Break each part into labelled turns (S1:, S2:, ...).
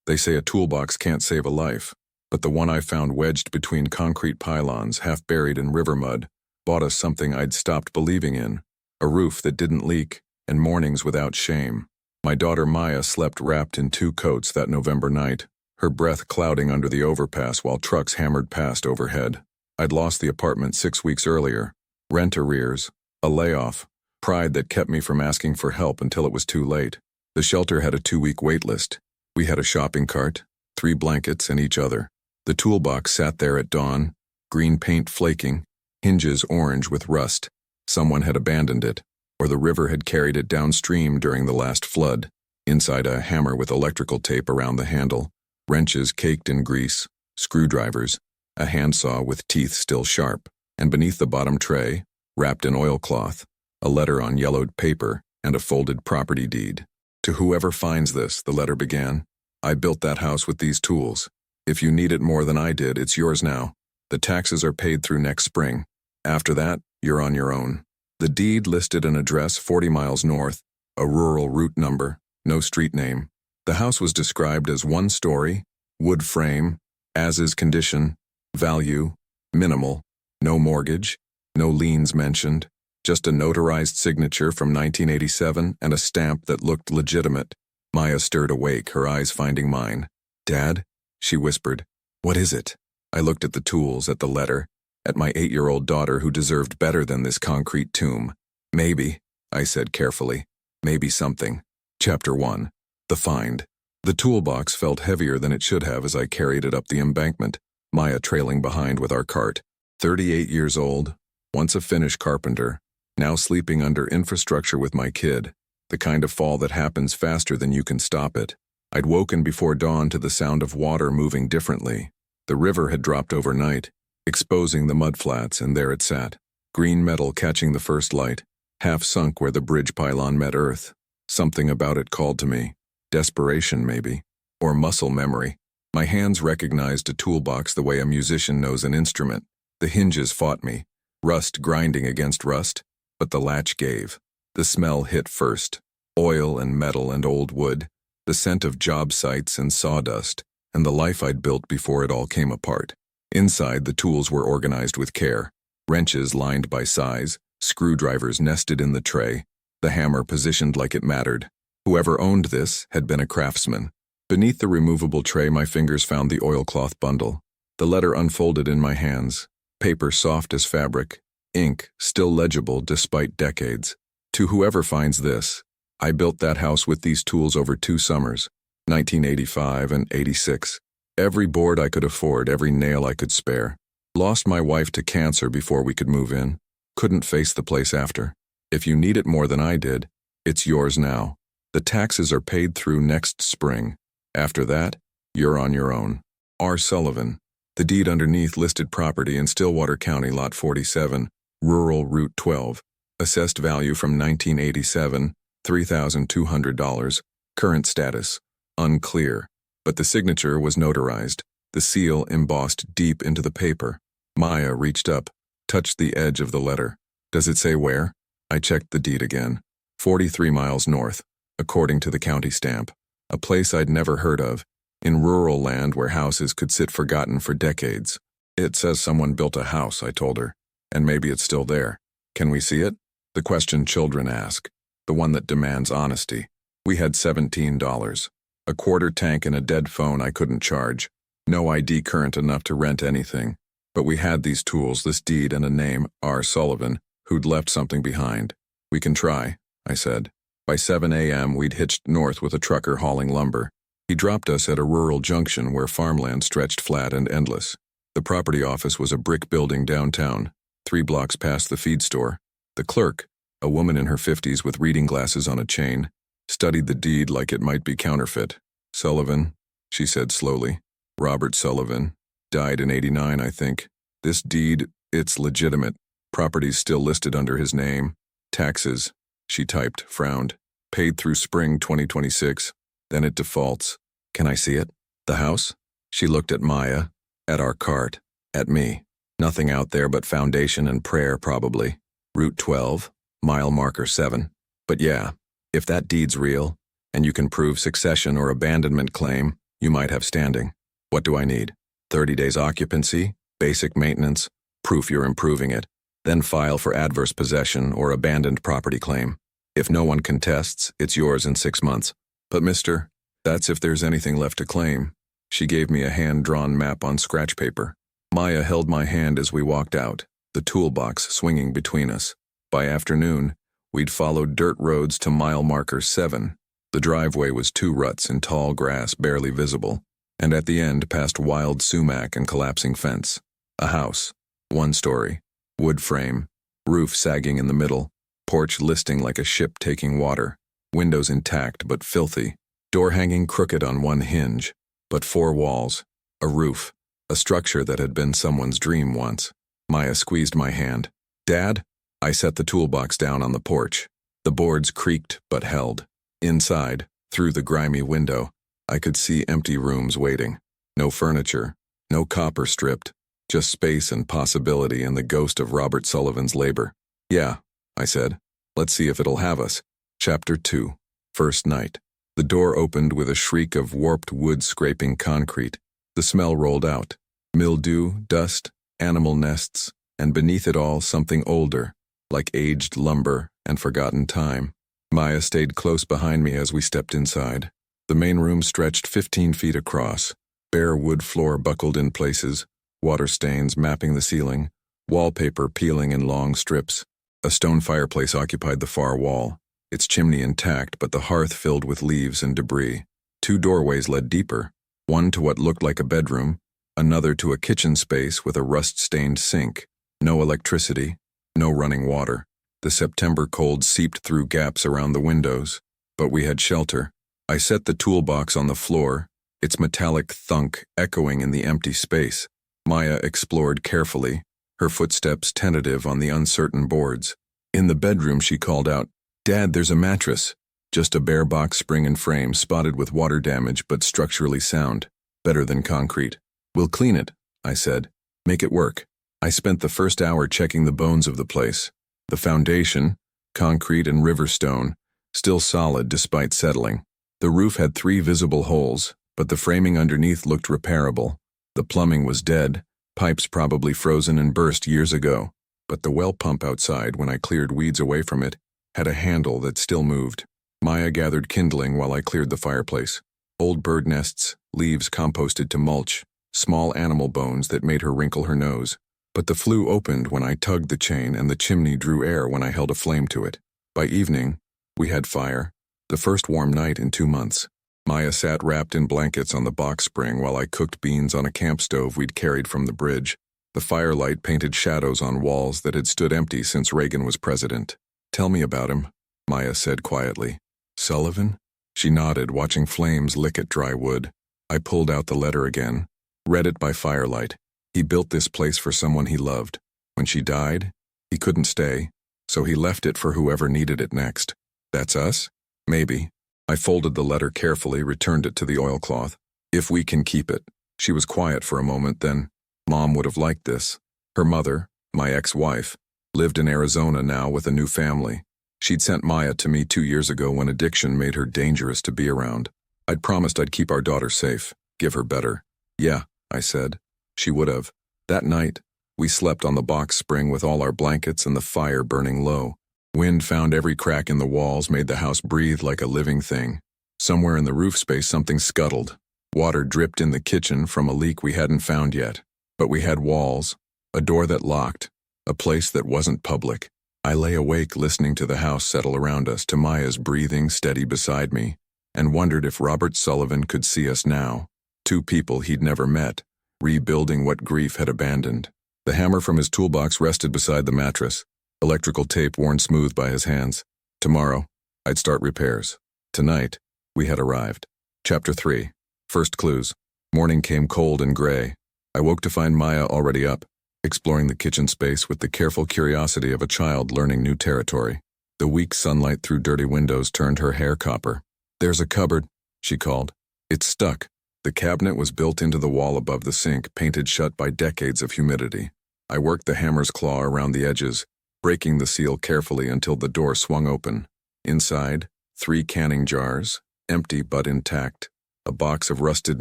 S1: They say a toolbox can't save a life, but the one I found wedged between concrete pylons, half buried in river mud, bought us something I'd stopped believing in, a roof that didn't leak, and mornings without shame. My daughter Maya slept wrapped in 2 coats that November night, her breath clouding under the overpass while trucks hammered past overhead. I'd lost the apartment 6 weeks earlier, rent arrears, a layoff, pride that kept me from asking for help until it was too late. The shelter had a 2-week wait list. We had a shopping cart, 3 blankets, and each other. The toolbox sat there at dawn, green paint flaking, hinges orange with rust. Someone had abandoned it, or the river had carried it downstream during the last flood. Inside, a hammer with electrical tape around the handle, wrenches caked in grease, screwdrivers, a handsaw with teeth still sharp, and beneath the bottom tray, wrapped in oilcloth, a letter on yellowed paper and a folded property deed. To whoever finds this, the letter began, I built that house with these tools. If you need it more than I did, it's yours now. The taxes are paid through next spring. After that, you're on your own. The deed listed an address 40 miles north, a rural route number, no street name. The house was described as 1 story, wood frame, as-is condition, value, minimal, no mortgage, no liens mentioned, just a notarized signature from 1987 and a stamp that looked legitimate. Maya stirred awake, her eyes finding mine. Dad? She whispered. What is it? I looked at the tools, at the letter, at my 8-year-old daughter who deserved better than this concrete tomb. Maybe, I said carefully, maybe something. Chapter 1. The Find. The toolbox felt heavier than it should have as I carried it up the embankment, Maya trailing behind with our cart. 38 years old, once a Finnish carpenter, now sleeping under infrastructure with my kid, the kind of fall that happens faster than you can stop it. I'd woken before dawn to the sound of water moving differently. The river had dropped overnight, exposing the mudflats, and there it sat, green metal catching the first light, half sunk where the bridge pylon met earth. Something about it called to me. Desperation, maybe, or muscle memory. My hands recognized a toolbox the way a musician knows an instrument. The hinges fought me, rust grinding against rust, but the latch gave. The smell hit first, oil and metal and old wood, the scent of job sites and sawdust, and the life I'd built before it all came apart. Inside, the tools were organized with care, wrenches lined by size, screwdrivers nested in the tray, the hammer positioned like it mattered. Whoever owned this had been a craftsman. Beneath the removable tray, my fingers found the oilcloth bundle. The letter unfolded in my hands, paper soft as fabric, ink still legible despite decades. To whoever finds this, I built that house with these tools over 2 summers, 1985 and 86. Every board I could afford, every nail I could spare. Lost my wife to cancer before we could move in. Couldn't face the place after. If you need it more than I did, it's yours now. The taxes are paid through next spring. After that, you're on your own. R. Sullivan. The deed underneath listed property in Stillwater County, Lot 47, Rural Route 12. Assessed value from 1987, $3,200. Current status, unclear. But the signature was notarized, the seal embossed deep into the paper. Maya reached up, touched the edge of the letter. Does it say where? I checked the deed again. 43 miles north, according to the county stamp. A place I'd never heard of, in rural land where houses could sit forgotten for decades. It says someone built a house, I told her, and maybe it's still there. Can we see it? The question children ask, the one that demands honesty. We had $17, a quarter tank and a dead phone I couldn't charge. No ID current enough to rent anything. But we had these tools, this deed, and a name, R. Sullivan, who'd left something behind. We can try, I said. By 7 a.m., we'd hitched north with a trucker hauling lumber. He dropped us at a rural junction where farmland stretched flat and endless. The property office was a brick building downtown, 3 blocks past the feed store. The clerk, a woman in her 50s with reading glasses on a chain, studied the deed like it might be counterfeit. Sullivan, she said slowly. Robert Sullivan. Died in 89, I think. This deed, it's legitimate. Property's still listed under his name. Taxes, she typed, frowned. Paid through spring 2026. Then it defaults. Can I see it? The house? She looked at Maya, at our cart, at me. Nothing out there but foundation and prayer, probably. Route 12, mile marker 7. But yeah, if that deed's real, and you can prove succession or abandonment claim, You might have standing. What do I need? 30 days occupancy, basic maintenance, proof you're improving it, then file for adverse possession or abandoned property claim. If no one contests, it's yours in 6 months. But mister, that's if there's anything left to claim. She gave me a hand-drawn map on scratch paper. Maya held my hand as we walked out, the toolbox swinging between us. By afternoon, we'd followed dirt roads to mile marker 7. The driveway was 2 ruts in tall grass barely visible, and at the end past wild sumac and collapsing fence. A house, 1 story, wood frame, roof sagging in the middle, porch listing like a ship taking water, windows intact but filthy, door hanging crooked on 1 hinge, but 4 walls, a roof, a structure that had been someone's dream once. Maya squeezed my hand. Dad? I set the toolbox down on the porch. The boards creaked but held. Inside, through the grimy window, I could see empty rooms waiting. No furniture, no copper stripped, just space and possibility and the ghost of Robert Sullivan's labor. Yeah, I said. Let's see if it'll have us. Chapter 2. First night. The door opened with a shriek of warped wood scraping concrete. The smell rolled out. Mildew, dust, animal nests, and beneath it all something older, like aged lumber and forgotten time. Maya stayed close behind me as we stepped inside. The main room stretched 15 feet across, bare wood floor buckled in places, water stains mapping the ceiling, wallpaper peeling in long strips. A stone fireplace occupied the far wall, its chimney intact but the hearth filled with leaves and debris. 2 doorways led deeper, one to what looked like a bedroom, another to a kitchen space with a rust-stained sink. No electricity, no running water. The September cold seeped through gaps around the windows, but we had shelter. I set the toolbox on the floor, its metallic thunk echoing in the empty space. Maya explored carefully, her footsteps tentative on the uncertain boards. In the bedroom she called out, "Dad, there's a mattress." Just a bare box spring and frame spotted with water damage but structurally sound. Better than concrete. "We'll clean it," I said. "Make it work." I spent the first hour checking the bones of the place. The foundation, concrete and river stone, still solid despite settling. The roof had 3 visible holes, but the framing underneath looked repairable. The plumbing was dead, pipes probably frozen and burst years ago, but the well pump outside, when I cleared weeds away from it, had a handle that still moved. Maya gathered kindling while I cleared the fireplace. Old bird nests, leaves composted to mulch, small animal bones that made her wrinkle her nose. But the flue opened when I tugged the chain and the chimney drew air when I held a flame to it. By evening, we had fire, the first warm night in 2 months. Maya sat wrapped in blankets on the box spring while I cooked beans on a camp stove we'd carried from the bridge. The firelight painted shadows on walls that had stood empty since Reagan was president. "Tell me about him," Maya said quietly. "Sullivan?" She nodded, watching flames lick at dry wood. I pulled out the letter again, read it by firelight. He built this place for someone he loved. When she died, he couldn't stay, so he left it for whoever needed it next. That's us? Maybe. I folded the letter carefully, returned it to the oilcloth. "If we can keep it." She was quiet for a moment, then, "Mom would have liked this." Her mother, my ex-wife, lived in Arizona now with a new family. She'd sent Maya to me 2 years ago when addiction made her dangerous to be around. I'd promised I'd keep our daughter safe, give her better. "Yeah," I said. She would have. That night, we slept on the box spring with all our blankets and the fire burning low. Wind found every crack in the walls, made the house breathe like a living thing. Somewhere in the roof space something scuttled. Water dripped in the kitchen from a leak we hadn't found yet. But we had walls, a door that locked, a place that wasn't public. I lay awake listening to the house settle around us, to Maya's breathing steady beside me, and wondered if Robert Sullivan could see us now. 2 people he'd never met, rebuilding what grief had abandoned. The hammer from his toolbox rested beside the mattress, electrical tape worn smooth by his hands. Tomorrow, I'd start repairs. Tonight, we had arrived. Chapter 3. First clues. Morning came cold and gray. I woke to find Maya already up, exploring the kitchen space with the careful curiosity of a child learning new territory. The weak sunlight through dirty windows turned her hair copper. "There's a cupboard," she called. "It's stuck." The cabinet was built into the wall above the sink, painted shut by decades of humidity. I worked the hammer's claw around the edges, breaking the seal carefully until the door swung open. Inside, 3 canning jars, empty but intact. a box of rusted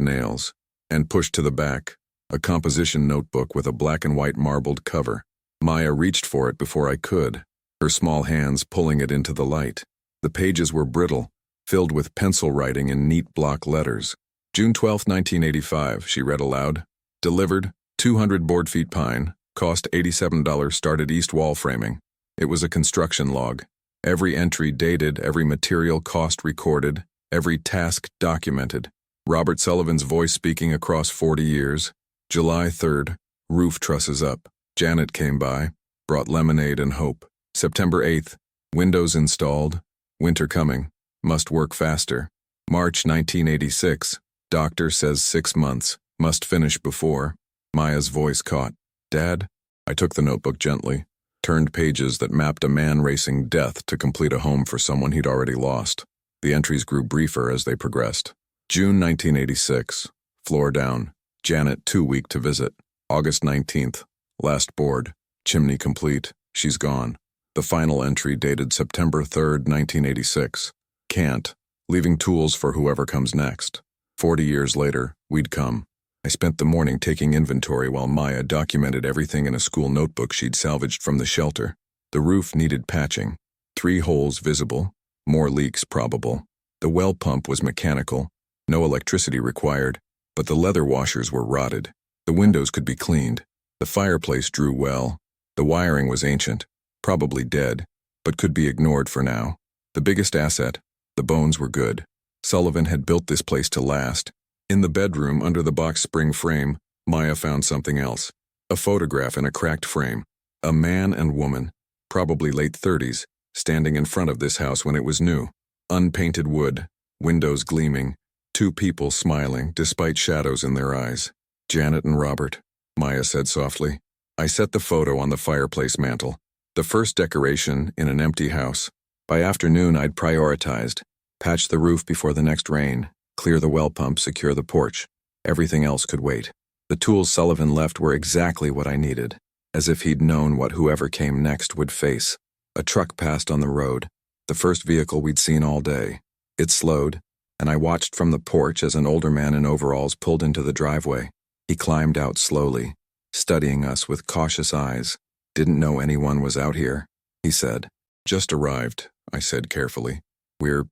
S1: nails, and pushed to the back, a composition notebook with a black and white marbled cover. Maya reached for it before I could, her small hands pulling it into the light. The pages were brittle, filled with pencil writing in neat block letters. June 12, 1985, she read aloud. Delivered, 200 board feet pine, cost $87, started east wall framing. It was a construction log. Every entry dated, every material cost recorded, every task documented. Robert Sullivan's voice speaking across 40 years. July 3rd, roof trusses up. Janet came by, brought lemonade and hope. September 8th, windows installed. Winter coming, must work faster. March 1986, doctor says 6 months, must finish before. Maya's voice caught. Dad? I took the notebook gently, turned pages that mapped a man racing death to complete a home for someone he'd already lost. The entries grew briefer as they progressed. June 1986, floor down. Janet too weak to visit. August 19th, last board. Chimney complete. She's gone. The final entry dated September 3rd, 1986. Can't. Leaving tools for whoever comes next. 40 years later, we'd come. I spent the morning taking inventory while Maya documented everything in a school notebook she'd salvaged from the shelter. The roof needed patching. 3 holes visible. More leaks probable. The well pump was mechanical. No electricity required, but the leather washers were rotted. The windows could be cleaned. The fireplace drew well. The wiring was ancient, probably dead, but could be ignored for now. The biggest asset, the bones were good. Sullivan had built this place to last. In the bedroom under the box spring frame, Maya found something else. A photograph in a cracked frame. A man and woman, probably late 30s, standing in front of this house when it was new. Unpainted wood, windows gleaming, 2 people smiling despite shadows in their eyes. Janet and Robert, Maya said softly. I set the photo on the fireplace mantel. The first decoration in an empty house. By afternoon I'd prioritized. Patch the roof before the next rain, clear the well pump, secure the porch. Everything else could wait. The tools Sullivan left were exactly what I needed, as if he'd known what whoever came next would face. A truck passed on the road, the first vehicle we'd seen all day. It slowed, and I watched from the porch as an older man in overalls pulled into the driveway. He climbed out slowly, studying us with cautious eyes. Didn't know anyone was out here, he said. Just arrived, I said carefully. We're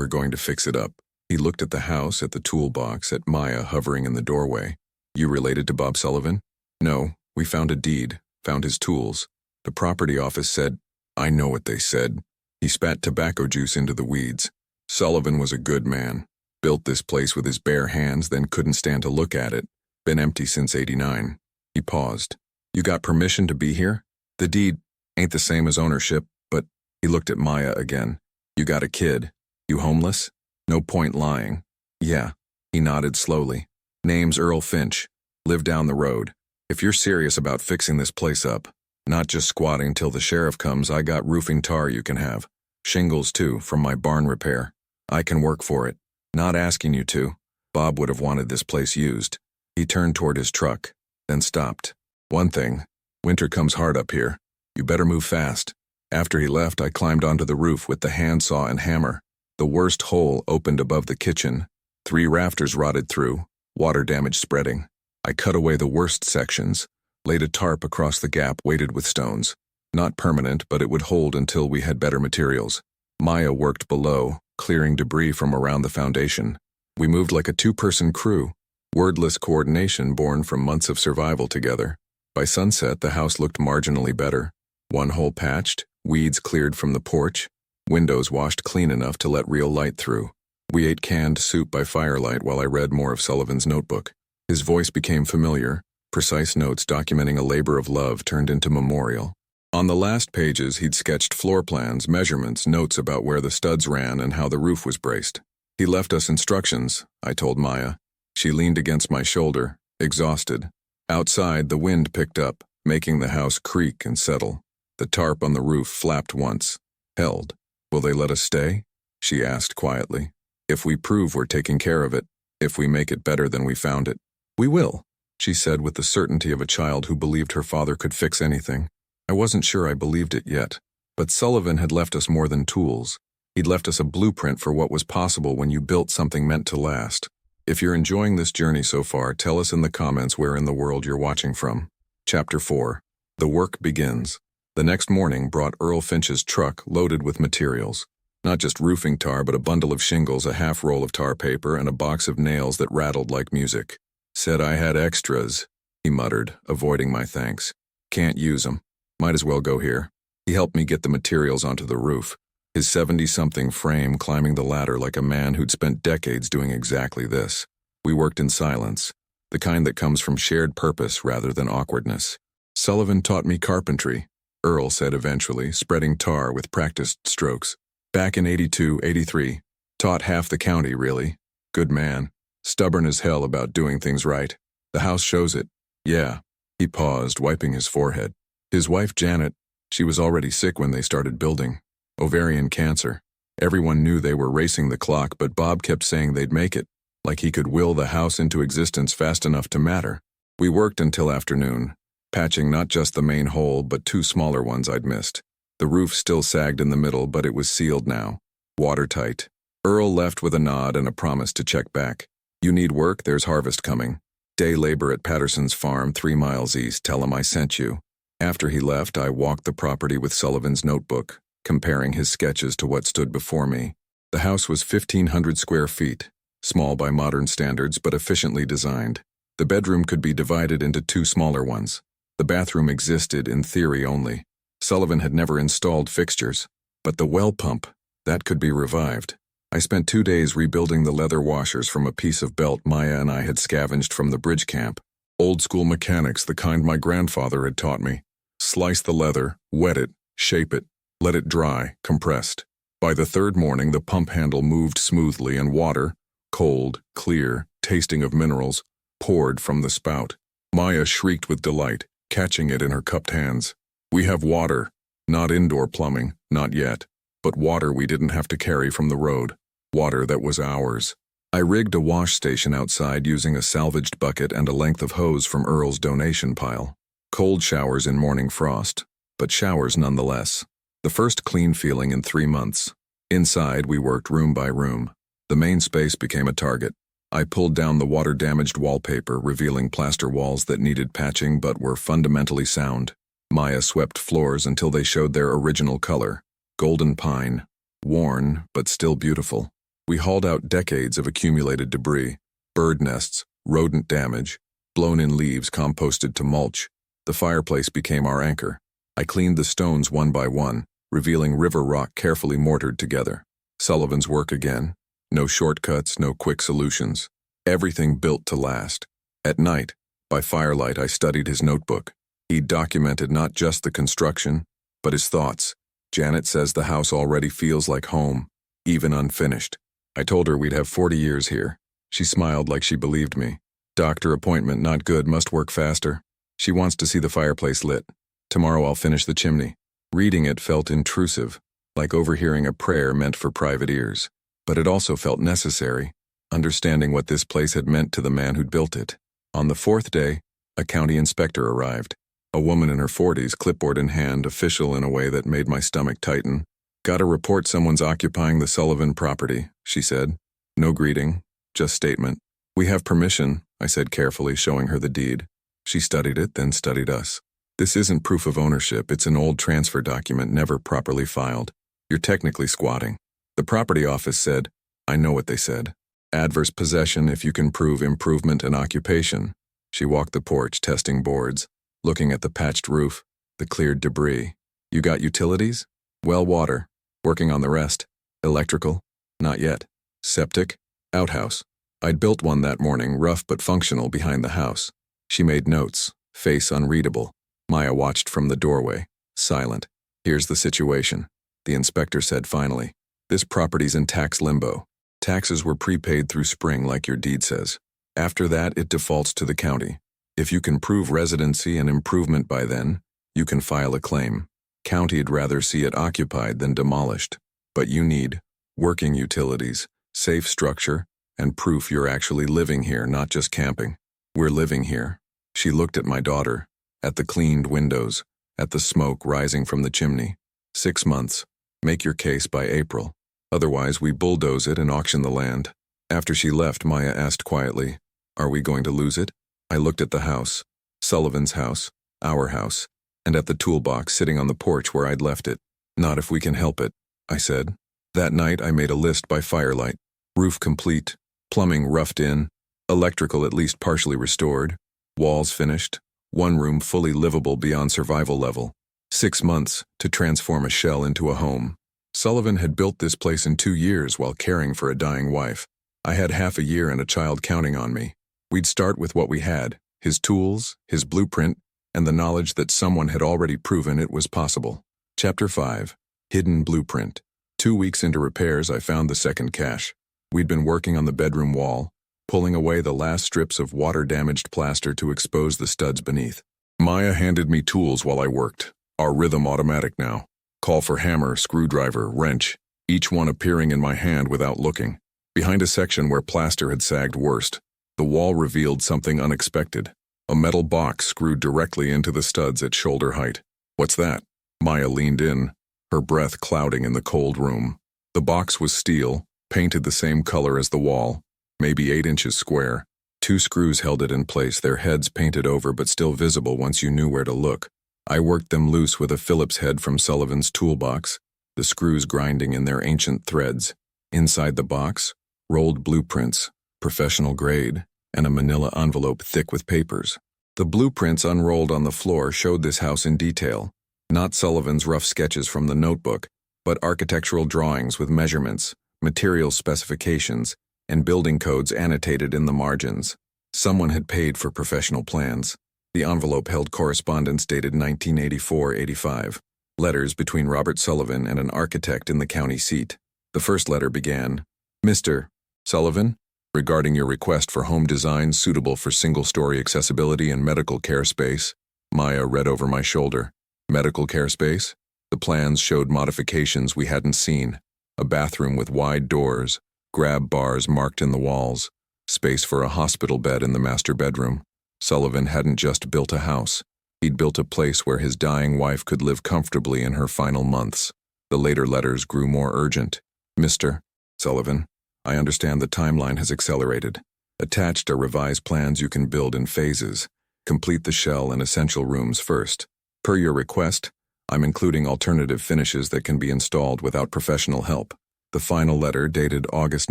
S1: going to fix it up. He looked at the house, at the toolbox, at Maya hovering in the doorway. You related to Bob Sullivan? No, we found a deed, found his tools. The property office said, I know what they said. He spat tobacco juice into the weeds. Sullivan was a good man. Built this place with his bare hands, then couldn't stand to look at it. Been empty since '89. He paused. You got permission to be here? The deed ain't the same as ownership, but he looked at Maya again. You got a kid. You homeless? No point lying. Yeah. He nodded slowly. Name's Earl Finch. Live down the road. If you're serious about fixing this place up, not just squatting till the sheriff comes, I got roofing tar you can have. Shingles too, from my barn repair. I can work for it. Not asking you to. Bob would have wanted this place used. He turned toward his truck, then stopped. One thing, winter comes hard up here. You better move fast. After he left, I climbed onto the roof with the handsaw and hammer. The worst hole opened above the kitchen. 3 rafters rotted through, water damage spreading. I cut away the worst sections, laid a tarp across the gap weighted with stones. Not permanent, but it would hold until we had better materials. Maya worked below, clearing debris from around the foundation. We moved like a 2-person crew, wordless coordination born from months of survival together. By sunset, the house looked marginally better. 1 hole patched, weeds cleared from the porch, windows washed clean enough to let real light through. We ate canned soup by firelight while I read more of Sullivan's notebook. His voice became familiar, precise notes documenting a labor of love turned into memorial. On the last pages, he'd sketched floor plans, measurements, notes about where the studs ran and how the roof was braced. He left us instructions, I told Maya. She leaned against my shoulder, exhausted. Outside, the wind picked up, making the house creak and settle. The tarp on the roof flapped once, held. Will they let us stay? She asked quietly. If we prove we're taking care of it, if we make it better than we found it. We will, she said with the certainty of a child who believed her father could fix anything. I wasn't sure I believed it yet, but Sullivan had left us more than tools. He'd left us a blueprint for what was possible when you built something meant to last. If you're enjoying this journey so far, tell us in the comments where in the world you're watching from. Chapter 4. The work begins. The next morning brought Earl Finch's truck loaded with materials. Not just roofing tar, but a bundle of shingles, a half roll of tar paper, and a box of nails that rattled like music. Said I had extras, he muttered, avoiding my thanks. Can't use 'em. Might as well go here. He helped me get the materials onto the roof, his 70-something frame climbing the ladder like a man who'd spent decades doing exactly this. We worked in silence, the kind that comes from shared purpose rather than awkwardness. Sullivan taught me carpentry, Earl said eventually, spreading tar with practiced strokes. Back in 82, 83. Taught half the county, really. Good man. Stubborn as hell about doing things right. The house shows it. Yeah. He paused, wiping his forehead. His wife, Janet, she was already sick when they started building. Ovarian cancer. Everyone knew they were racing the clock, but Bob kept saying they'd make it, like he could will the house into existence fast enough to matter. We worked until afternoon, patching not just the main hole, but 2 smaller ones I'd missed. The roof still sagged in the middle, but it was sealed now. Watertight. Earl left with a nod and a promise to check back. You need work, there's harvest coming. Day labor at Patterson's farm 3 miles east, tell him I sent you. After he left, I walked the property with Sullivan's notebook, comparing his sketches to what stood before me. The house was 1,500 square feet, small by modern standards, but efficiently designed. The bedroom could be divided into 2 smaller ones. The bathroom existed in theory only. Sullivan had never installed fixtures, but the well pump, that could be revived. I spent 2 days rebuilding the leather washers from a piece of belt Maya and I had scavenged from the bridge camp. Old-school mechanics, the kind my grandfather had taught me. Slice the leather, wet it, shape it, let it dry, compressed. By the 3rd morning, the pump handle moved smoothly and water, cold, clear, tasting of minerals, poured from the spout. Maya shrieked with delight, catching it in her cupped hands. We have water, not indoor plumbing, not yet, but water we didn't have to carry from the road, water that was ours. I rigged a wash station outside using a salvaged bucket and a length of hose from Earl's donation pile. Cold showers in morning frost, but showers nonetheless. The first clean feeling in 3 months. Inside, we worked room by room. The main space became a target. I pulled down the water-damaged wallpaper, revealing plaster walls that needed patching but were fundamentally sound. Maya swept floors until they showed their original color, golden pine, worn but still beautiful. We hauled out decades of accumulated debris, bird nests, rodent damage, blown-in leaves composted to mulch. The fireplace became our anchor. I cleaned the stones one by one, revealing river rock carefully mortared together. Sullivan's work again. No shortcuts, no quick solutions. Everything built to last. At night, by firelight, I studied his notebook. He documented not just the construction, but his thoughts. Janet says the house already feels like home, even unfinished. I told her we'd have 40 years here. She smiled like she believed me. Doctor appointment not good, must work faster. She wants to see the fireplace lit. Tomorrow I'll finish the chimney. Reading it felt intrusive, like overhearing a prayer meant for private ears. But it also felt necessary, understanding what this place had meant to the man who'd built it. On the 4th day, a county inspector arrived. A woman in her 40s, clipboard in hand, official in a way that made my stomach tighten. Got a report someone's occupying the Sullivan property, she said. No greeting, just statement. We have permission, I said carefully, showing her the deed. She studied it, then studied us. This isn't proof of ownership, it's an old transfer document never properly filed. You're technically squatting. The property office said, I know what they said. Adverse possession if you can prove improvement and occupation. She walked the porch, testing boards, looking at the patched roof, the cleared debris. You got utilities? Well water. Working on the rest. Electrical? Not yet. Septic? Outhouse. I'd built one that morning, rough but functional, behind the house. She made notes, face unreadable. Maya watched from the doorway, silent. Here's the situation, the inspector said finally. This property's in tax limbo. Taxes were prepaid through spring like your deed says. After that, it defaults to the county. If you can prove residency and improvement by then, you can file a claim. County'd rather see it occupied than demolished. But you need working utilities, safe structure, and proof you're actually living here, not just camping. We're living here. She looked at my daughter, at the cleaned windows, at the smoke rising from the chimney. 6 months. Make your case by April. Otherwise, we bulldoze it and auction the land. After she left, Maya asked quietly, "Are we going to lose it?" I looked at the house, Sullivan's house, our house, and at the toolbox sitting on the porch where I'd left it. "Not if we can help it," I said. That night I made a list by firelight. Roof complete, plumbing roughed in, electrical at least partially restored, walls finished, one room fully livable beyond survival level. 6 months to transform a shell into a home. Sullivan had built this place in 2 years while caring for a dying wife. I had half a year and a child counting on me. We'd start with what we had, his tools, his blueprint, and the knowledge that someone had already proven it was possible. Chapter 5. Hidden Blueprint. 2 weeks into repairs, I found the second cache. We'd been working on the bedroom wall, pulling away the last strips of water-damaged plaster to expose the studs beneath. Maya handed me tools while I worked. Our rhythm automatic now. Call for hammer, screwdriver, wrench, each one appearing in my hand without looking. Behind a section where plaster had sagged worst, the wall revealed something unexpected. A metal box screwed directly into the studs at shoulder height. "What's that?" Maya leaned in, her breath clouding in the cold room. The box was steel, painted the same color as the wall, maybe 8 inches square. 2 screws held it in place, their heads painted over but still visible once you knew where to look. I worked them loose with a Phillips head from Sullivan's toolbox, the screws grinding in their ancient threads. Inside the box, rolled blueprints, professional grade, and a manila envelope thick with papers. The blueprints unrolled on the floor showed this house in detail, not Sullivan's rough sketches from the notebook, but architectural drawings with measurements, material specifications, and building codes annotated in the margins. Someone had paid for professional plans. The envelope held correspondence dated 1984-85, letters between Robert Sullivan and an architect in the county seat. The first letter began, "Mr. Sullivan, regarding your request for home design suitable for single-story accessibility and medical care space." Maya read over my shoulder. Medical care space? The plans showed modifications we hadn't seen. A bathroom with wide doors, grab bars marked in the walls, space for a hospital bed in the master bedroom. Sullivan hadn't just built a house. He'd built a place where his dying wife could live comfortably in her final months. The later letters grew more urgent. "Mr. Sullivan, I understand the timeline has accelerated. Attached are revised plans you can build in phases. Complete the shell and essential rooms first. Per your request, I'm including alternative finishes that can be installed without professional help." The final letter, dated August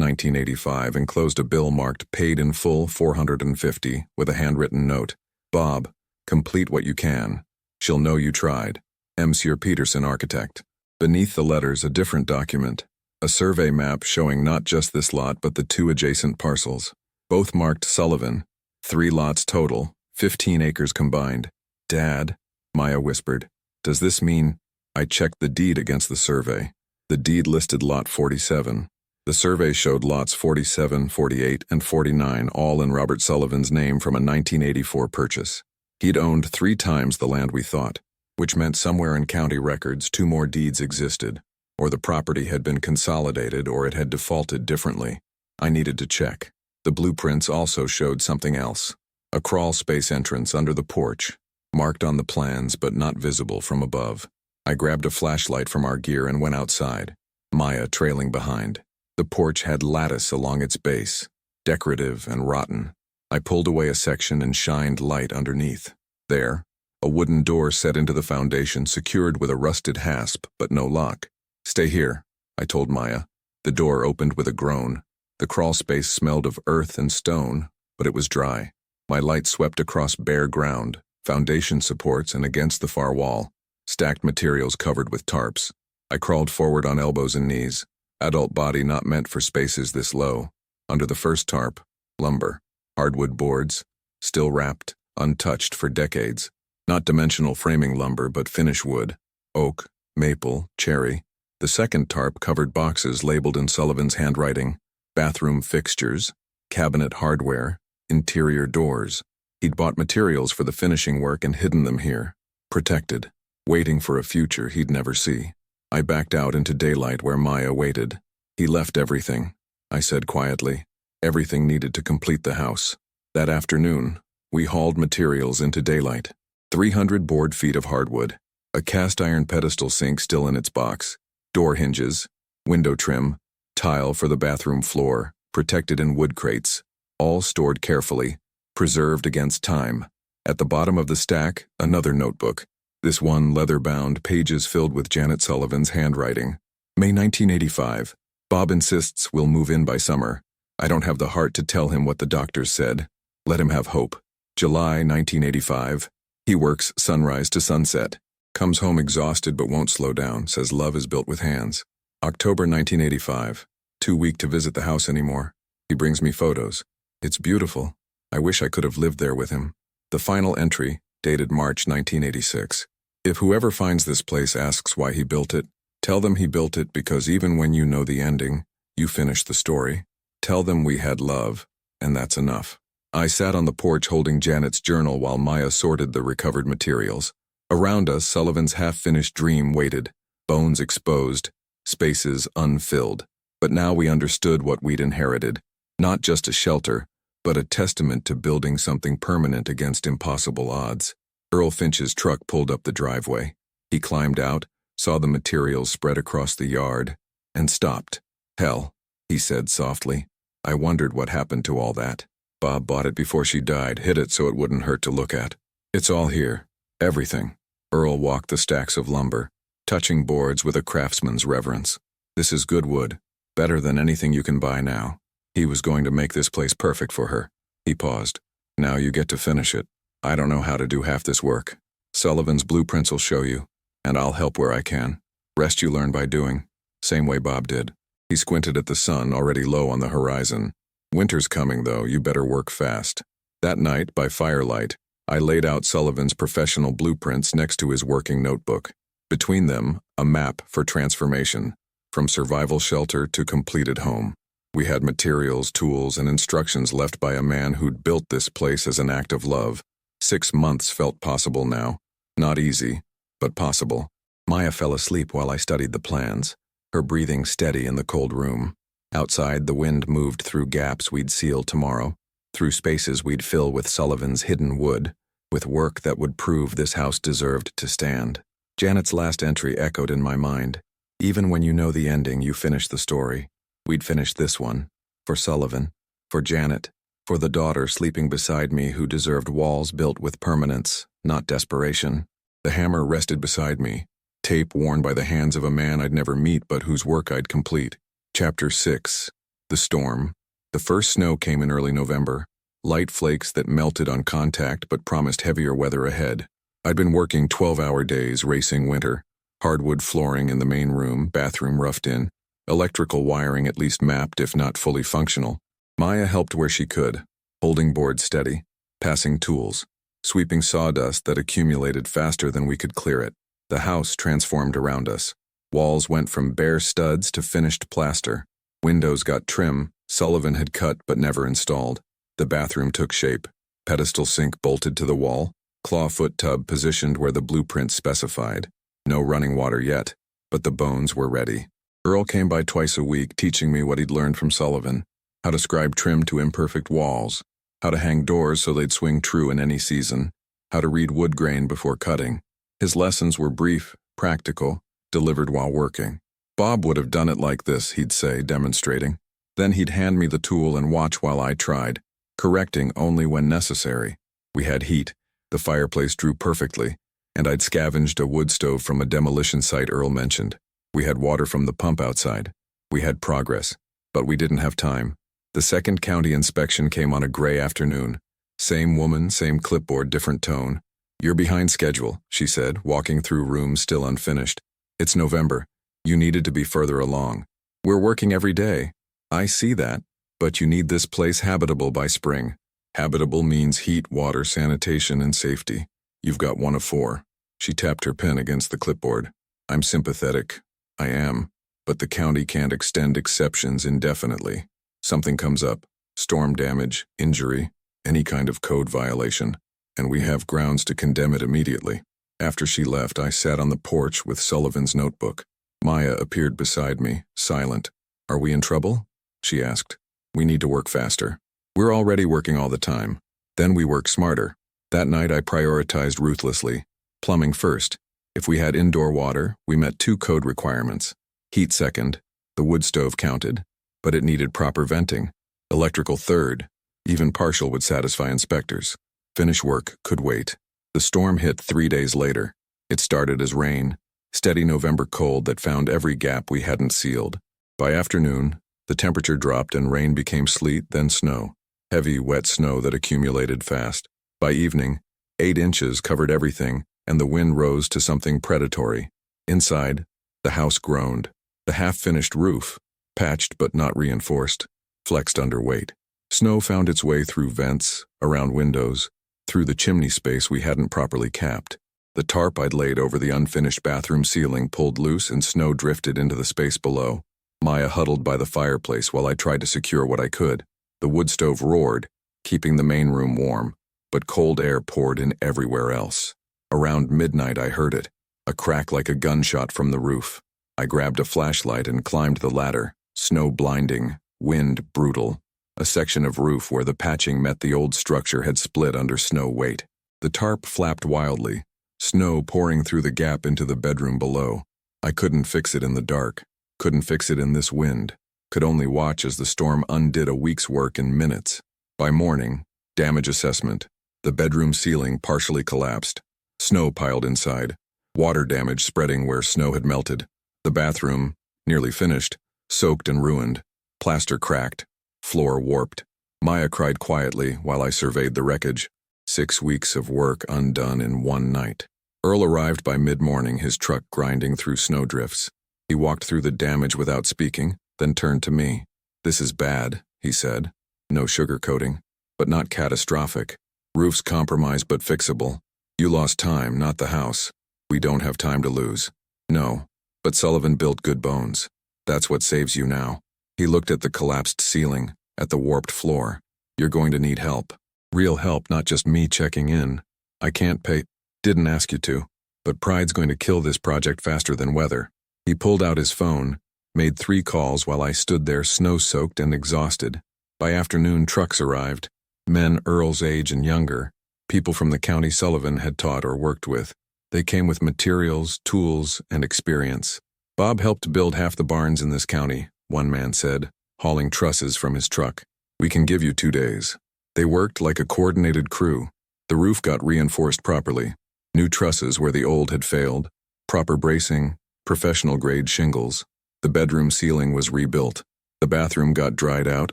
S1: 1985, enclosed a bill marked "Paid in full $450 with a handwritten note. "Bob, complete what you can. She'll know you tried. Monsieur Peterson, Architect." Beneath the letters, a different document. A survey map showing not just this lot but the 2 adjacent parcels. Both marked Sullivan. 3 lots total, 15 acres combined. "Dad," Maya whispered, "does this mean—" I checked the deed against the survey. The deed listed lot 47. The survey showed lots 47, 48, and 49, all in Robert Sullivan's name from a 1984 purchase. He'd owned 3 times the land we thought, which meant somewhere in county records 2 more deeds existed, or the property had been consolidated or it had defaulted differently. I needed to check. The blueprints also showed something else. A crawl space entrance under the porch, marked on the plans but not visible from above. I grabbed a flashlight from our gear and went outside, Maya trailing behind. The porch had lattice along its base, decorative and rotten. I pulled away a section and shined light underneath. There, a wooden door set into the foundation secured with a rusted hasp but no lock. "Stay here," I told Maya. The door opened with a groan. The crawl space smelled of earth and stone, but it was dry. My light swept across bare ground, foundation supports, and against the far wall. Stacked materials covered with tarps. I crawled forward on elbows and knees, adult body not meant for spaces this low. Under the first tarp, lumber, hardwood boards, still wrapped, untouched for decades. Not dimensional framing lumber, but finish wood, oak, maple, cherry. The second tarp covered boxes labeled in Sullivan's handwriting, bathroom fixtures, cabinet hardware, interior doors. He'd bought materials for the finishing work and hidden them here, protected, waiting for a future he'd never see. I backed out into daylight where Maya waited. "He left everything," I said quietly. "Everything needed to complete the house." That afternoon, we hauled materials into daylight. 300 board feet of hardwood, a cast iron pedestal sink still in its box, door hinges, window trim, tile for the bathroom floor, protected in wood crates, all stored carefully, preserved against time. At the bottom of the stack, another notebook. This one leather-bound, pages filled with Janet Sullivan's handwriting. May 1985. Bob insists we'll move in by summer. I don't have the heart to tell him what the doctors said. Let him have hope. July 1985. He works sunrise to sunset. Comes home exhausted but won't slow down, says love is built with hands. October 1985. Too weak to visit the house anymore. He brings me photos. It's beautiful. I wish I could have lived there with him. The final entry, dated March 1986. If whoever finds this place asks why he built it, tell them he built it because even when you know the ending, you finish the story. Tell them we had love, and that's enough. I sat on the porch holding Janet's journal while Maya sorted the recovered materials. Around us, Sullivan's half-finished dream waited, bones exposed, spaces unfilled. But now we understood what we'd inherited. Not just a shelter, but a testament to building something permanent against impossible odds. Earl Finch's truck pulled up the driveway. He climbed out, saw the materials spread across the yard, and stopped. Hell, he said softly. I wondered what happened to all that. Bob bought it before she died, hid it so it wouldn't hurt to look at. It's all here. Everything. Earl walked the stacks of lumber, touching boards with a craftsman's reverence. This is good wood, better than anything you can buy now. He was going to make this place perfect for her. He paused. Now you get to finish it. I don't know how to do half this work. Sullivan's blueprints will show you, and I'll help where I can. Rest you learn by doing. Same way Bob did. He squinted at the sun, already low on the horizon. Winter's coming, though. You better work fast. That night, by firelight, I laid out Sullivan's professional blueprints next to his working notebook. Between them, a map for transformation, from survival shelter to completed home. We had materials, tools, and instructions left by a man who'd built this place as an act of love. 6 months felt possible now. Not easy, but possible. Maya fell asleep while I studied the plans, her breathing steady in the cold room. Outside, the wind moved through gaps we'd seal tomorrow, through spaces we'd fill with Sullivan's hidden wood, with work that would prove this house deserved to stand. Janet's last entry echoed in my mind. Even when you know the ending, you finish the story. We'd finish this one. For Sullivan. For Janet. For the daughter sleeping beside me who deserved walls built with permanence, not desperation. The hammer rested beside me, tape worn by the hands of a man I'd never meet but whose work I'd complete. Chapter 6. The Storm. The first snow came in early November, light flakes that melted on contact but promised heavier weather ahead. I'd been working 12-hour days racing winter, hardwood flooring in the main room, bathroom roughed in, electrical wiring at least mapped if not fully functional. Maya helped where she could, holding boards steady, passing tools, sweeping sawdust that accumulated faster than we could clear it. The house transformed around us. Walls went from bare studs to finished plaster. Windows got trim, Sullivan had cut but never installed. The bathroom took shape. Pedestal sink bolted to the wall, clawfoot tub positioned where the blueprint specified. No running water yet, but the bones were ready. Earl came by twice a week teaching me what he'd learned from Sullivan, how to scribe trim to imperfect walls, how to hang doors so they'd swing true in any season, how to read wood grain before cutting. His lessons were brief, practical, delivered while working. Bob would have done it like this, he'd say, demonstrating. Then he'd hand me the tool and watch while I tried, correcting only when necessary. We had heat, the fireplace drew perfectly, and I'd scavenged a wood stove from a demolition site Earl mentioned. We had water from the pump outside. We had progress, but we didn't have time. The second county inspection came on a gray afternoon. Same woman, same clipboard, different tone. You're behind schedule, she said, walking through rooms still unfinished. It's November. You needed to be further along. We're working every day. I see that, but you need this place habitable by spring. Habitable means heat, water, sanitation, and safety. You've got 1 of 4. She tapped her pen against the clipboard. I'm sympathetic. I am. But the county can't extend exceptions indefinitely. Something comes up. Storm damage, injury, any kind of code violation. And we have grounds to condemn it immediately. After she left, I sat on the porch with Sullivan's notebook. Maya appeared beside me, silent. Are we in trouble? She asked. We need to work faster. We're already working all the time. Then we work smarter. That night I prioritized ruthlessly. Plumbing first. If we had indoor water, we met 2 code requirements. Heat second. The wood stove counted, but it needed proper venting. Electrical third. Even partial would satisfy inspectors. Finish work could wait. The storm hit 3 days later. It started as rain, steady November cold that found every gap we hadn't sealed. By afternoon, the temperature dropped and rain became sleet, then snow. Heavy, wet snow that accumulated fast. By evening, 8 inches covered everything, and the wind rose to something predatory. Inside, the house groaned. The half-finished roof, patched but not reinforced, flexed under weight. Snow found its way through vents, around windows, through the chimney space we hadn't properly capped. The tarp I'd laid over the unfinished bathroom ceiling pulled loose and snow drifted into the space below. Maya huddled by the fireplace while I tried to secure what I could. The wood stove roared, keeping the main room warm, but cold air poured in everywhere else. Around midnight I heard it, a crack like a gunshot from the roof. I grabbed a flashlight and climbed the ladder, snow blinding, wind brutal. A section of roof where the patching met the old structure had split under snow weight. The tarp flapped wildly, snow pouring through the gap into the bedroom below. I couldn't fix it in the dark, couldn't fix it in this wind, could only watch as the storm undid a week's work in minutes. By morning, damage assessment. The bedroom ceiling partially collapsed. Snow piled inside, water damage spreading where snow had melted. The bathroom, nearly finished, soaked and ruined, plaster cracked, floor warped. Maya cried quietly while I surveyed the wreckage. 6 weeks of work undone in one night. Earl arrived by mid-morning, his truck grinding through snowdrifts. He walked through the damage without speaking, then turned to me. "This is bad," he said. "No sugarcoating, but not catastrophic. Roof's compromised but fixable. You lost time, not the house. We don't have time to lose." "No, but Sullivan built good bones. That's what saves you now." He looked at the collapsed ceiling, at the warped floor. "You're going to need help. Real help, not just me checking in. I can't pay. Didn't ask you to, but pride's going to kill this project faster than weather." He pulled out his phone, made 3 calls while I stood there snow-soaked and exhausted. By afternoon, trucks arrived. Men Earl's age and younger, people from the county Sullivan had taught or worked with. They came with materials, tools, and experience. "Bob helped build half the barns in this county," one man said, hauling trusses from his truck. "We can give you 2 days." They worked like a coordinated crew. The roof got reinforced properly. New trusses where the old had failed. Proper bracing, professional-grade shingles. The bedroom ceiling was rebuilt. The bathroom got dried out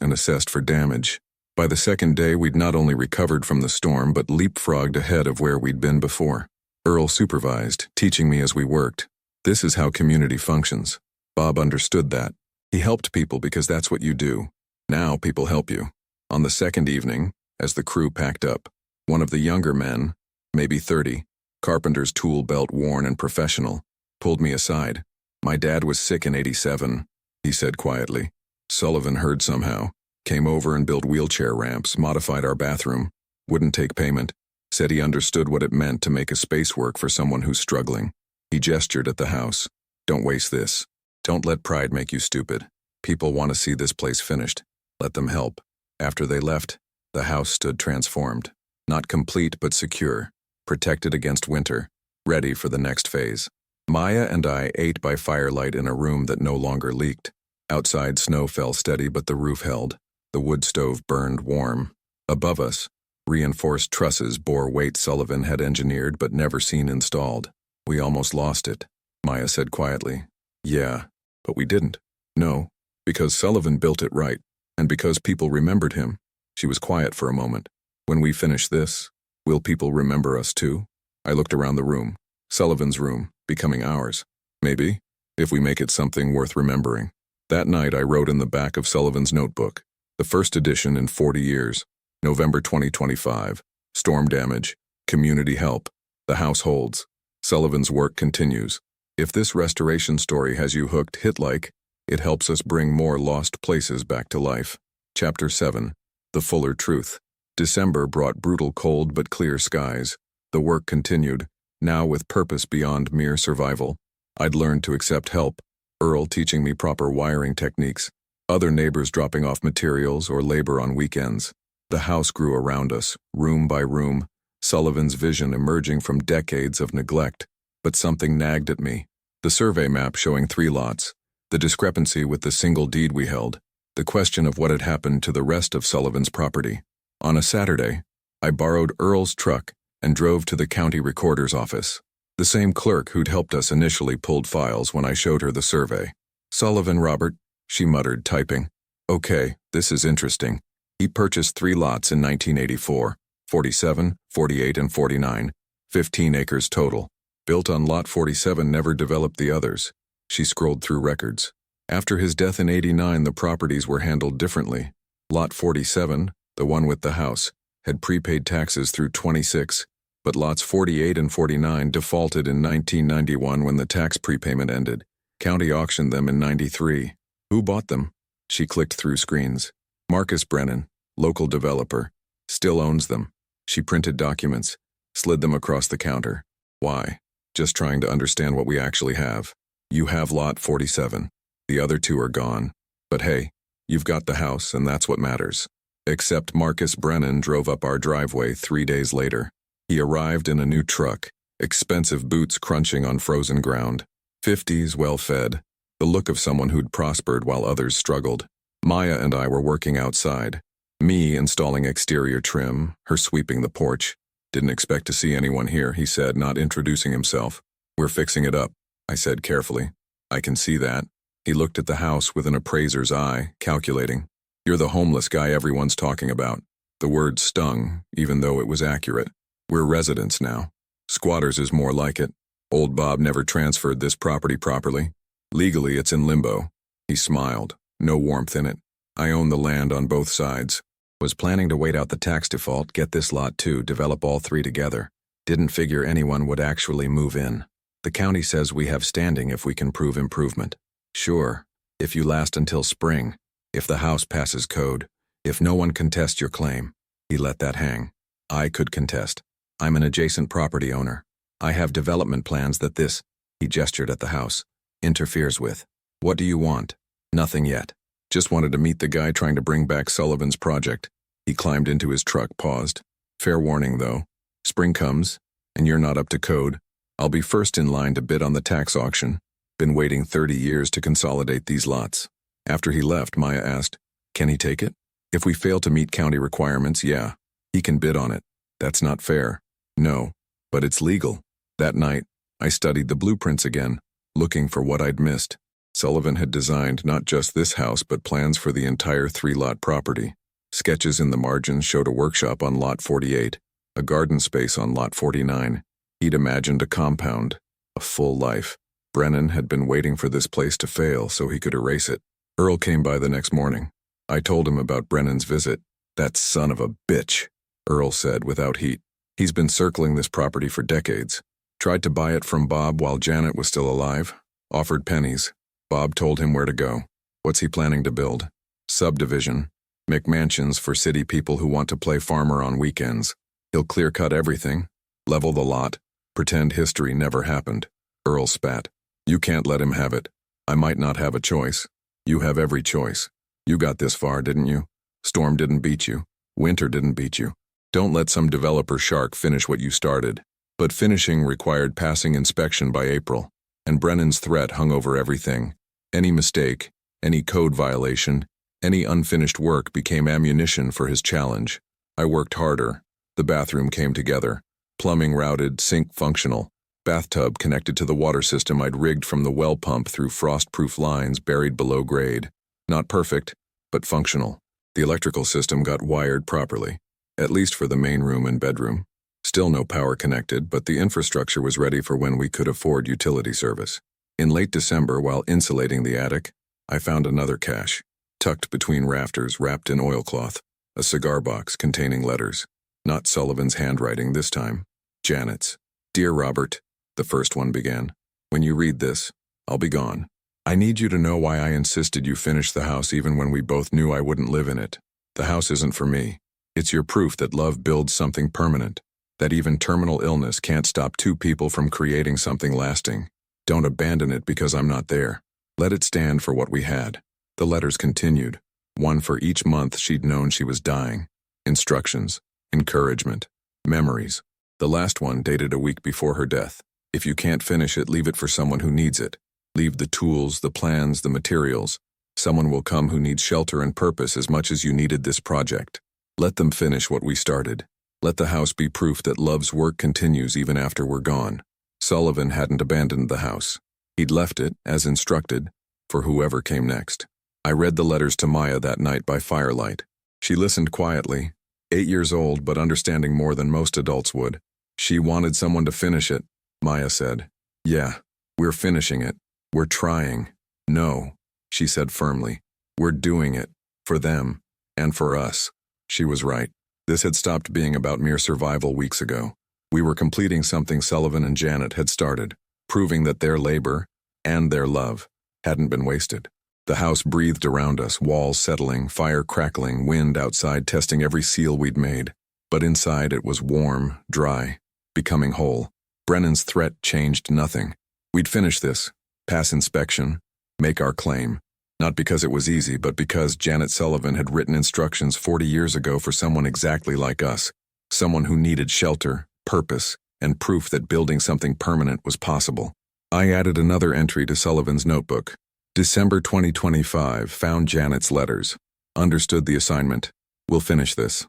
S1: and assessed for damage. By the second day, we'd not only recovered from the storm, but leapfrogged ahead of where we'd been before. Earl supervised, teaching me as we worked. This is how community functions. Bob understood that. He helped people because that's what you do. Now people help you. On the second evening, as the crew packed up, one of the younger men, maybe 30, carpenter's tool belt worn and professional, pulled me aside. "My dad was sick in '87, he said quietly. "Sullivan heard somehow. Came over and built wheelchair ramps, modified our bathroom. Wouldn't take payment. Said he understood what it meant to make a space work for someone who's struggling." He gestured at the house. "Don't waste this. Don't let pride make you stupid. People want to see this place finished. Let them help." After they left, the house stood transformed. Not complete but secure, protected against winter, ready for the next phase. Maya and I ate by firelight in a room that no longer leaked. Outside, snow fell steady, but the roof held. The wood stove burned warm. Above us, reinforced trusses bore weight Sullivan had engineered but never seen installed. "We almost lost it," Maya said quietly. "Yeah, but we didn't." "No, because Sullivan built it right, and because people remembered him." She was quiet for a moment. "When we finish this, will people remember us too?" I looked around the room. Sullivan's room, becoming ours. "Maybe, if we make it something worth remembering." That night I wrote in the back of Sullivan's notebook, the first edition in 40 years, November 2025, storm damage, community help, the households. Sullivan's work continues. If this restoration story has you hooked, hit like. It helps us bring more lost places back to life. Chapter 7. The Fuller Truth. December brought brutal cold but clear skies. The work continued, now with purpose beyond mere survival. I'd learned to accept help. Earl teaching me proper wiring techniques. Other neighbors dropping off materials or labor on weekends. The house grew around us, room by room, Sullivan's vision emerging from decades of neglect. But something nagged at me. The survey map showing 3 lots. The discrepancy with the single deed we held. the question of what had happened to the rest of Sullivan's property. On a Saturday, I borrowed Earl's truck and drove to the county recorder's office. The same clerk who'd helped us initially pulled files when I showed her the survey. "Sullivan, Robert," she muttered, typing. "Okay, this is interesting. He purchased 3 lots in 1984, 47, 48, and 49, 15 acres total. Built on lot 47, never developed the others." She scrolled through records. After his death in 89, the properties were handled differently. Lot 47, the one with the house, had prepaid taxes through 26, but lots 48 and 49 defaulted in 1991 when the tax prepayment ended. County auctioned them in 93. Who bought them? She clicked through screens. Marcus Brennan, local developer, still owns them. She printed documents, slid them across the counter. Why? Just trying to understand what we actually have. You have lot 47. The other 2 are gone. But hey, you've got the house, and that's what matters. Except Marcus Brennan drove up our driveway 3 days later. He arrived in a new truck, expensive boots crunching on frozen ground. 50s, well-fed, the look of someone who'd prospered while others struggled. Maya and I were working outside. Me installing exterior trim, her sweeping the porch. "Didn't expect to see anyone here," he said, not introducing himself. "We're fixing it up," I said carefully. "I can see that." He looked at the house with an appraiser's eye, calculating. "You're the homeless guy everyone's talking about." The word stung, even though it was accurate. "We're residents now. Squatters is more like it. Old Bob never transferred this property properly. Legally, it's in limbo." He smiled, no warmth in it. "I own the land on both sides. Was planning to wait out the tax default, get this lot too, develop all 3 together. Didn't figure anyone would actually move in. The county says we have standing if we can prove improvement. Sure, if you last until spring, if the house passes code, if no one contests your claim." He let that hang. "I could contest. I'm an adjacent property owner. I have development plans that this," he gestured at the house, "interferes with. What do you want?" "Nothing yet. Just wanted to meet the guy trying to bring back Sullivan's project." He climbed into his truck, paused. "Fair warning, though. Spring comes, and you're not up to code. I'll be first in line to bid on the tax auction. Been waiting 30 years to consolidate these lots." After he left, Maya asked, "Can he take it?" "If we fail to meet county requirements, yeah. He can bid on it." "That's not fair." "No, but it's legal." That night, I studied the blueprints again, looking for what I'd missed. Sullivan had designed not just this house but plans for the entire 3-lot property. Sketches in the margins showed a workshop on lot 48, a garden space on lot 49. He'd imagined a compound, a full life. Brennan had been waiting for this place to fail so he could erase it. Earl came by the next morning. I told him about Brennan's visit. "That son of a bitch," Earl said without heat. "He's been circling this property for decades. Tried to buy it from Bob while Janet was still alive. Offered pennies. Bob told him where to go. What's he planning to build? Subdivision. McMansions for city people who want to play farmer on weekends. He'll clear-cut everything, level the lot, pretend history never happened." Earl spat. "You can't let him have it. I might not have a choice. You have every choice. You got this far, didn't you? Storm didn't beat you. Winter didn't beat you. Don't let some developer shark finish what you started." But finishing required passing inspection by April, and Brennan's threat hung over everything. Any mistake, any code violation, any unfinished work became ammunition for his challenge. I worked harder. The bathroom came together. Plumbing routed, sink functional. Bathtub connected to the water system I'd rigged from the well pump through frost-proof lines buried below grade. Not perfect, but functional. The electrical system got wired properly, at least for the main room and bedroom. Still no power connected, but the infrastructure was ready for when we could afford utility service. In late December, while insulating the attic, I found another cache, tucked between rafters, wrapped in oilcloth, a cigar box containing letters. Not Sullivan's handwriting this time. Janet's. "Dear Robert," the first one began. "When you read this, I'll be gone. I need you to know why I insisted you finish the house even when we both knew I wouldn't live in it. The house isn't for me. It's your proof that love builds something permanent, that even terminal illness can't stop 2 people from creating something lasting. Don't abandon it because I'm not there. Let it stand for what we had." The letters continued, one for each month she'd known she was dying. Instructions, encouragement, memories. The last one dated a week before her death. "If you can't finish it, leave it for someone who needs it. Leave the tools, the plans, the materials. Someone will come who needs shelter and purpose as much as you needed this project. Let them finish what we started. Let the house be proof that love's work continues even after we're gone. Sullivan hadn't abandoned the house. He'd left it, as instructed, for whoever came next. I read the letters to Maya that night by firelight. She listened quietly, 8 years old but understanding more than most adults would. She wanted someone to finish it, Maya said. Yeah, we're finishing it. We're trying. No, she said firmly. We're doing it. For them. And for us. She was right. This had stopped being about mere survival weeks ago. We were completing something Sullivan and Janet had started, proving that their labor, and their love, hadn't been wasted. The house breathed around us, walls settling, fire crackling, wind outside testing every seal we'd made. But inside it was warm, dry, becoming whole. Brennan's threat changed nothing. We'd finish this, pass inspection, make our claim. Not because it was easy, but because Janet Sullivan had written instructions 40 years ago for someone exactly like us. Someone who needed shelter, purpose, and proof that building something permanent was possible. I added another entry to Sullivan's notebook. December 2025, found Janet's letters. Understood the assignment. We'll finish this.